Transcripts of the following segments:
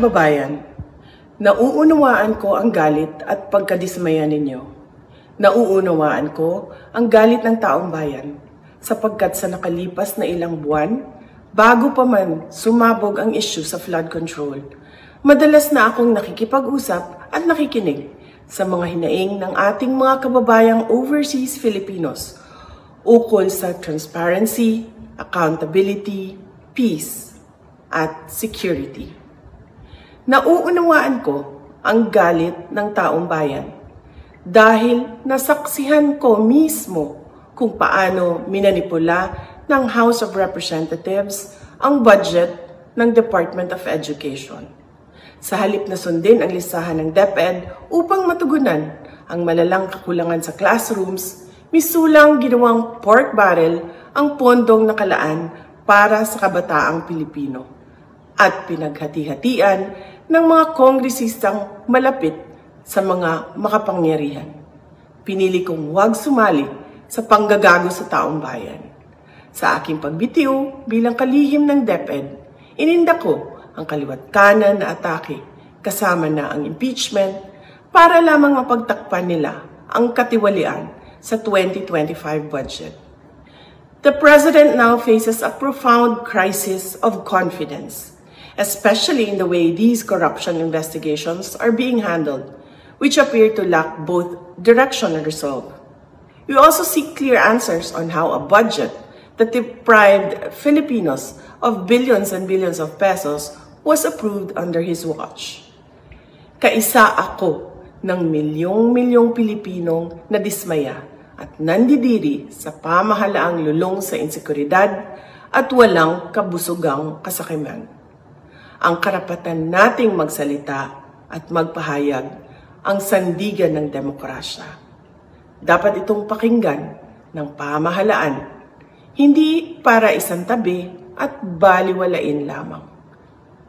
kababayan, nauunawaan ko ang galit at pagkadismaya ninyo. Nauunawaan ko ang galit ng taong bayan sapagkat sa nakalipas na ilang buwan, bago pa man sumabog ang issue sa flood control, madalas na akong nakikipag-usap at nakikinig sa mga hinaing ng ating mga kababayang overseas Filipinos ukol sa transparency, accountability, peace, at security. Nauunawaan ko ang galit ng taong bayan dahil nasaksihan ko mismo kung paano minanipula ng House of Representatives ang budget ng Department of Education. Sa halip na sundin ang listahan ng DepEd upang matugunan ang malalang kakulangan sa classrooms, misulang ginawang pork barrel ang pondong nakalaan para sa kabataang Pilipino at pinaghati-hatian ng mga kongresistang malapit sa mga makapangyarihan. Pinili kong huwag sumali sa panggagago sa taong bayan. Sa aking pagbitiw bilang kalihim ng DepEd, ininda ko ang kaliwat kanan na atake kasama na ang impeachment para lamang mapagtakpan nila ang katiwalian sa 2025 budget. The President now faces a profound crisis of confidence, especially in the way these corruption investigations are being handled, which appear to lack both direction and resolve. We also seek clear answers on how a budget that deprived Filipinos of billions and billions of pesos was approved under his watch. Kaisa ako ng milyong-milyong Pilipinong nadismaya at nandidiri sa pamahalaang lulong sa insekuridad at walang kabusugang kasakiman. Ang karapatan nating magsalita at magpahayag ang sandigan ng demokrasya. Dapat itong pakinggan ng pamahalaan, hindi para isantabi at baliwalain lamang.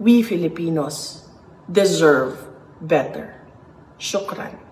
We Filipinos deserve better. Shukran.